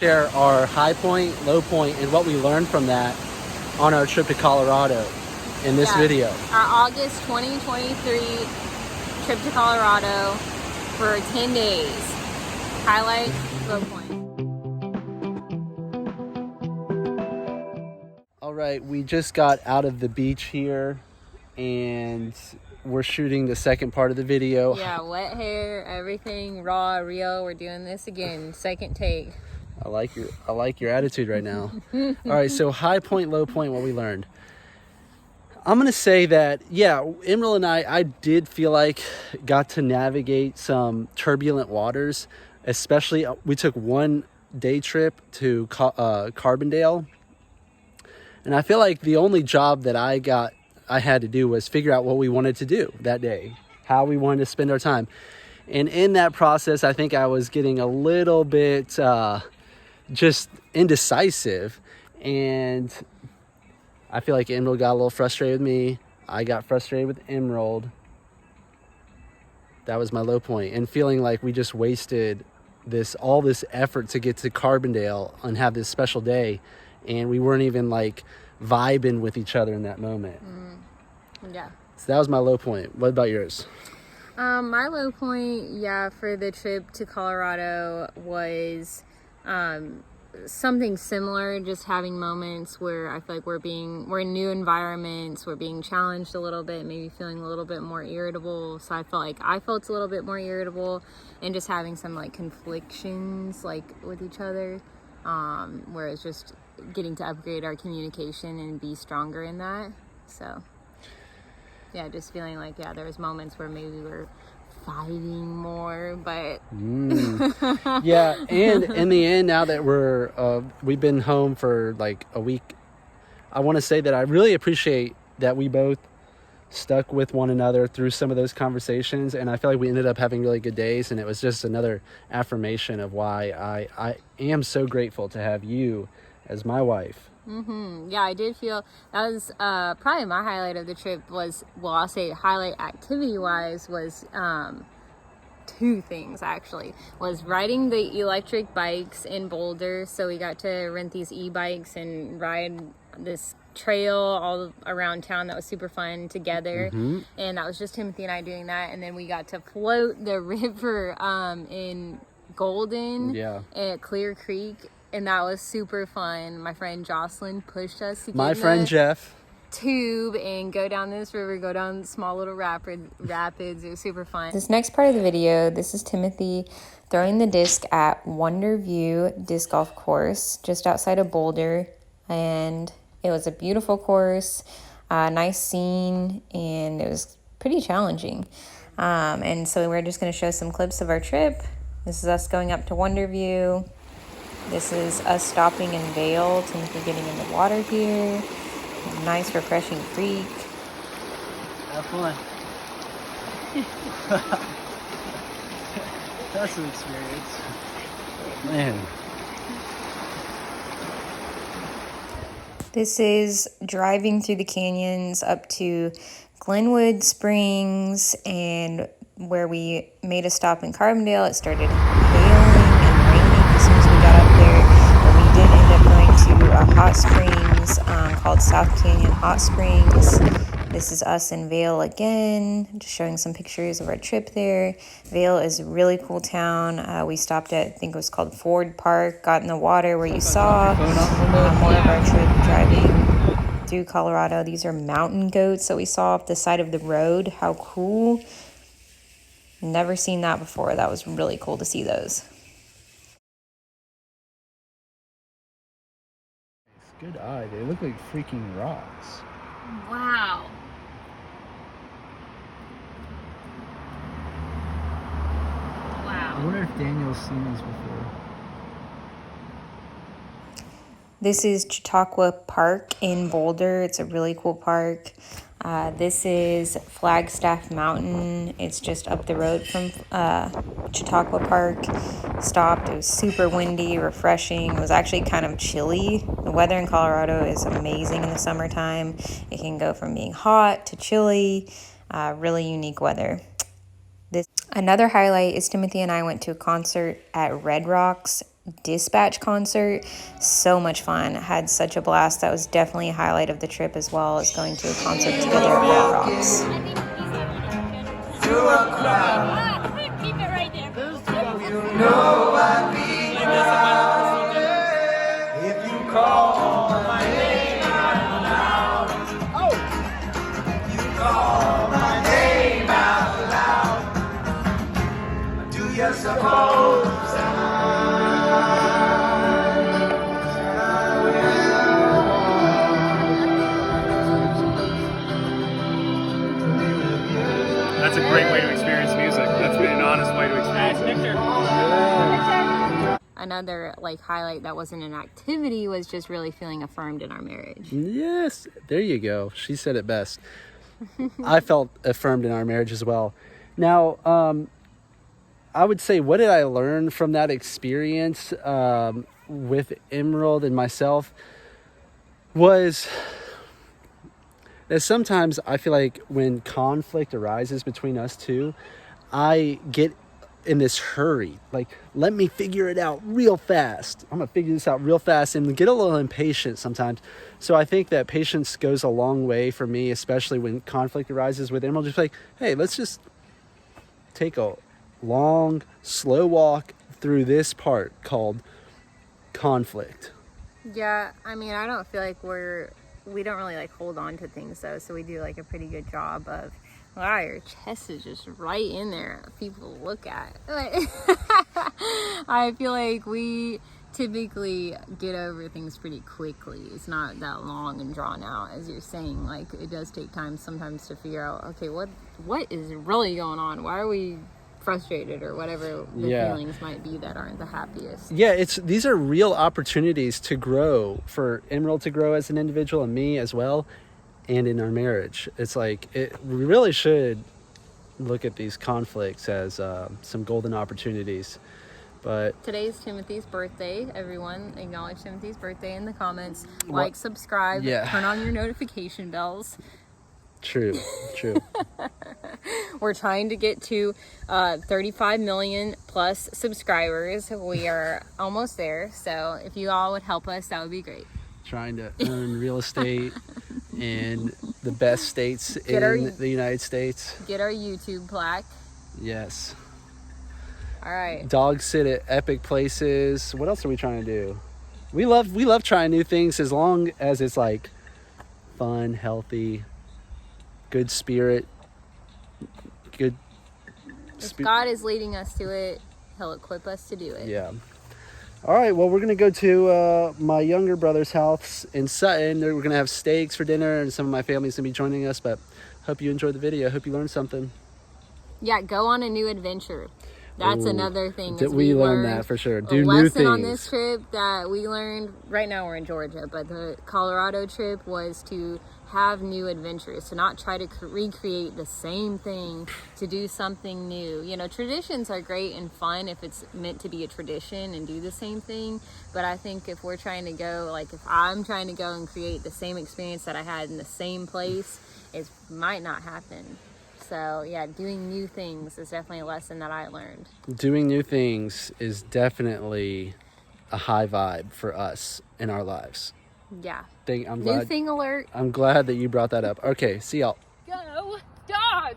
Share our high point, low point, and what we learned from that on our trip to Colorado in this video. Our August 2023 trip to Colorado for 10 days. Highlight, low point. All right, we just got out of the beach here and we're shooting the second part of the video. Yeah, wet hair, everything raw, real. We're doing this again, second take. I like your attitude right now. All right, so high point, low point, what we learned. I'm gonna say that, yeah, Emerald and I did feel like got to navigate some turbulent waters, especially we took one day trip to Carbondale. And I feel like the only job that I had to do was figure out what we wanted to do that day, how we wanted to spend our time. And in that process, I think I was getting a little bit just indecisive. And I feel like Emerald got a little frustrated with me. I got frustrated with Emerald. That was my low point. And feeling like we just wasted all this effort to get to Carbondale and have this special day. And we weren't even like vibing with each other in that moment. Yeah. So that was my low point. What about yours? My low point, for the trip to Colorado was something similar, just having moments where I feel like we're in new environments, we're being challenged a little bit, maybe feeling a little bit more irritable. So I felt a little bit more irritable and just having some like conflictions like with each other, where it's just getting to upgrade our communication and be stronger in that. So yeah, just feeling like there was moments where maybe we were fighting more, but yeah. And in the end, now that we've been home for like a week, I want to say that I really appreciate that we both stuck with one another through some of those conversations, and I feel like we ended up having really good days, and it was just another affirmation of why I am so grateful to have you as my wife. Yeah, I did feel that was probably my highlight of the trip I'll say highlight activity wise was two things actually. Was riding the electric bikes in Boulder. So we got to rent these e-bikes and ride this trail all around town that was super fun together. And that was just Timothy and I doing that. And then we got to float the river in Golden at Clear Creek. And that was super fun. My friend Jocelyn pushed us to my friend Jeff tube and go down this river, go down small little rapids. It was super fun. This next part of the video, this is Timothy throwing the disc at Wonder View Disc Golf Course just outside of Boulder. And it was a beautiful course, nice scene, and it was pretty challenging. And so we're just going to show some clips of our trip. This is us going up to Wonder View. This is us stopping in Vail, Timothy getting in the water here. Nice, refreshing creek. Have fun. That's an experience. Man. This is driving through the canyons up to Glenwood Springs, and where we made a stop in Carbondale, it started hailing and raining as soon as we got up there. But we did end up going to a hot springs called South Canyon Hot Springs. This is us in Vail again, just showing some pictures of our trip there. Vail is a really cool town. We stopped at, I think it was called Ford Park, got in the water where you saw more of our trip driving through Colorado. These are mountain goats that we saw off the side of the road. How cool. Never seen that before. That was really cool to see those. Good eye. They look like freaking rocks. Wow. I wonder if Daniel's seen these before. This is Chautauqua Park in Boulder. It's a really cool park. This is Flagstaff Mountain. It's just up the road from Chautauqua Park. Stopped. It was super windy, refreshing. It was actually kind of chilly. The weather in Colorado is amazing in the summertime. It can go from being hot to chilly. Really unique weather. Another highlight is Timothy and I went to a concert at Red Rocks Dispatch concert. So much fun. I had such a blast. That was definitely a highlight of the trip, as well as going to a concert together at Red Rocks. Keep it right there. You know I'd be proud if you call my name out loud. Oh, you call my name out loud. Do you suppose That's a great way to experience music. That's an honest way to experience it. Another like highlight that wasn't an activity was just really feeling affirmed in our marriage. Yes, there you go. She said it best. I felt affirmed in our marriage as well. Now, I would say, what did I learn from that experience with Emerald and myself was that sometimes I feel like when conflict arises between us two, I get in this hurry, like, let me figure it out real fast. I'm gonna figure this out real fast, and get a little impatient sometimes. So I think that patience goes a long way for me, especially when conflict arises with Emerald. Just like, hey, let's just take a long, slow walk through this part called conflict. Yeah, I mean, I don't feel like we don't really like hold on to things though, so we do like a pretty good job of, wow, your chest is just right in there, people to look at. I feel like we typically get over things pretty quickly. It's not that long and drawn out, as you're saying. Like, it does take time sometimes to figure out, okay, what is really going on? Why are we frustrated, or whatever the feelings might be that aren't the happiest. Yeah, these are real opportunities to grow, for Emerald to grow as an individual and me as well, and in our marriage. It's like, we really should look at these conflicts as some golden opportunities. But today's Timothy's birthday. Everyone acknowledge Timothy's birthday in the comments. Like, subscribe, turn on your notification bells. True. We're trying to get to 35 million plus subscribers. We are almost there. So if you all would help us, that would be great. Trying to earn real estate in the best states in the United States. Get our YouTube plaque. Yes. All right. Dog sit at epic places. What else are we trying to do? We love trying new things, as long as it's like fun, healthy, good spirit. If God is leading us to it, He'll equip us to do it. Yeah. All right. Well, we're going to go to my younger brother's house in Sutton. We're going to have steaks for dinner, and some of my family's going to be joining us. But hope you enjoyed the video. Hope you learned something. Yeah, go on a new adventure. That's another thing. We learned that for sure. Do new things. A lesson on this trip that we learned, right now we're in Georgia, but the Colorado trip was to have new adventures, to not try to recreate the same thing, to do something new. You know, traditions are great and fun if it's meant to be a tradition and do the same thing. But I think if we're trying to go, like if I'm trying to go and create the same experience that I had in the same place, it might not happen. So yeah, doing new things is definitely a lesson that I learned. Doing new things is definitely a high vibe for us in our lives. Yeah. New thing alert. I'm glad that you brought that up. Okay, see y'all. Go Dogs!